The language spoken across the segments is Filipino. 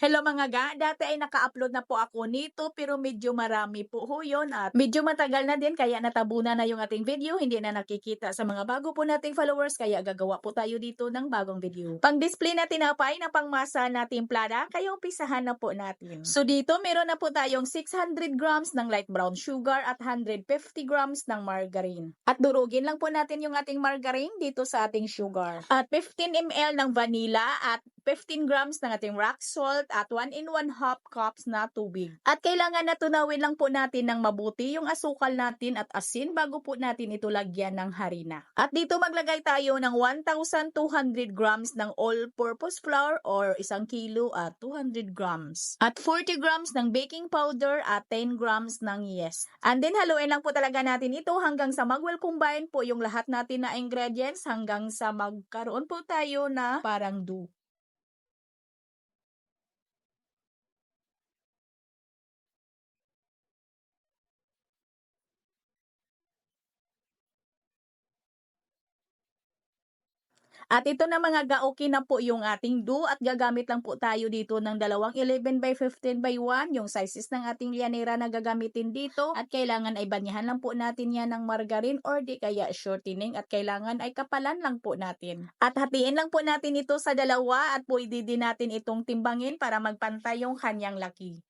Hello mga ga, dati ay naka-upload na po ako nito pero medyo marami po ho yun at medyo matagal na din kaya natabunan na yung ating video, hindi na nakikita sa mga bago po nating followers kaya gagawa po tayo dito ng bagong video. Pang-display na tinapay na pangmasa na timplada, kaya umpisahan na po natin. So dito meron na po tayong 600 grams ng light brown sugar at 150 grams ng margarine. At durugin lang po natin yung ating margarine dito sa ating sugar. At 15 ml ng vanilla at 15 grams ng ating rock salt at 1 in 1 half cups na tubig. At kailangan na tunawin lang po natin ng mabuti yung asukal natin at asin bago po natin ito lagyan ng harina. At dito maglagay tayo ng 1,200 grams ng all-purpose flour or 1 kilo at 200 grams. At 40 grams ng baking powder at 10 grams ng yeast. And then haluin lang po talaga natin ito hanggang sa mag-well combine po yung lahat natin na ingredients hanggang sa magkaroon po tayo na parang dough. At ito na mga ga-okay na po yung ating dough at gagamit lang po tayo dito ng dalawang 11 by 15 by 1 yung sizes ng ating lianera na gagamitin dito at kailangan ay banyahan lang po natin yan ng margarine or di kaya shortening at kailangan ay kapalan lang po natin. At hatiin lang po natin ito sa dalawa at pwede din natin itong timbangin para magpantay yung kanyang laki.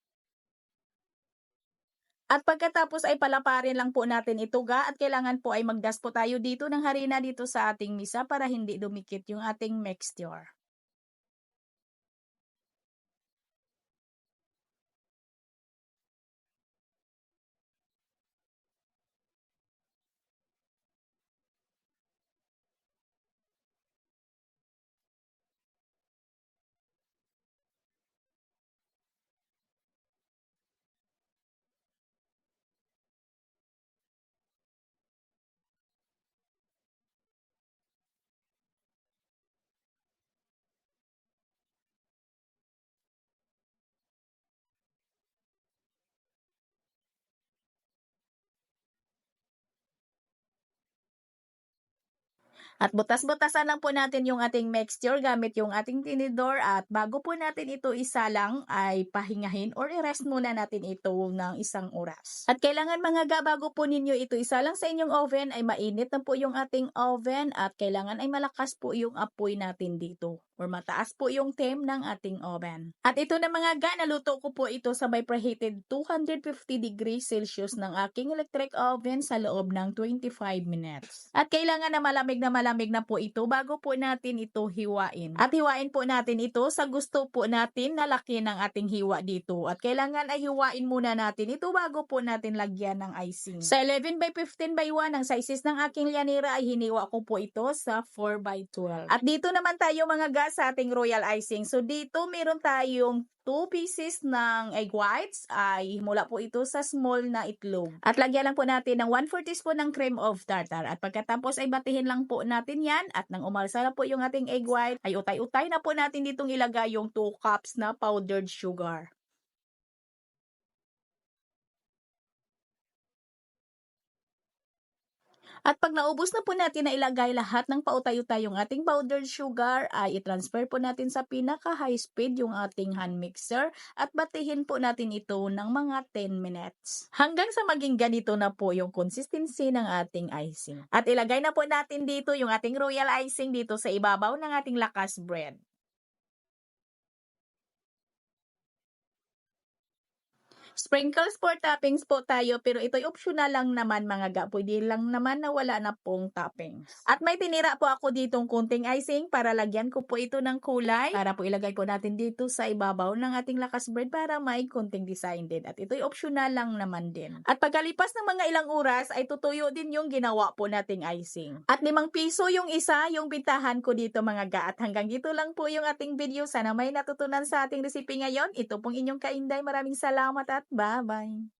At pagkatapos ay palaparin lang po natin ito ga at kailangan po ay magdas po tayo dito ng harina dito sa ating misa para hindi dumikit yung ating mixture. At butas-butasan lang po natin yung ating mixture gamit yung ating tinidor at bago po natin ito isalang ay pahingahin or i-rest muna natin ito ng 1 oras. At kailangan mga ga bago po ninyo ito isalang sa inyong oven ay mainit na po yung ating oven at kailangan ay malakas po yung apoy natin dito or mataas po yung temp ng ating oven. At ito na mga ga, naluto ko po ito sa may preheated 250 degrees Celsius ng aking electric oven sa loob ng 25 minutes. At kailangan na malamig na po ito bago po natin ito hiwain. At hiwain po natin ito sa gusto po natin na laki ng ating hiwa dito. At kailangan ay hiwain muna natin ito bago po natin lagyan ng icing. Sa 11 by 15 by 1 ang sizes ng aking lianera ay hiniwa ko po ito sa 4 by 12. At dito naman tayo mga gas sa ating royal icing. So dito meron tayong 2 pieces ng egg whites ay mula po ito sa small na itlog. At lagyan lang po natin ng 1/4 teaspoon ng cream of tartar. At pagkatapos ay batihin lang po natin yan. At nang umalsa na po yung ating egg white, ay utay-utay na po natin ditong ilagay yung 2 cups na powdered sugar. At pag naubos na po natin na ilagay lahat ng pautay-utay yung ating powdered sugar, ay i-transfer po natin sa pinaka-high speed yung ating hand mixer at batihin po natin ito ng mga 10 minutes. Hanggang sa maging ganito na po yung consistency ng ating icing. At ilagay na po natin dito yung ating royal icing dito sa ibabaw ng ating lakas bread. Sprinkles for toppings po tayo pero ito'y optional lang naman mga ga. Pwede lang naman na wala na pong toppings. At may tinira po ako ditong kunting icing para lagyan ko po ito ng kulay. Para po ilagay po natin dito sa ibabaw ng ating lakas bread para may kunting design din. At ito'y optional lang naman din. At pagkalipas ng mga ilang oras ay tutuyo din yung ginawa po nating icing. At 5 piso yung isa yung bintahan ko dito mga ga. At hanggang dito lang po yung ating video. Sana may natutunan sa ating recipe ngayon. Ito pong inyong Kainday. Maraming salamat at bye-bye!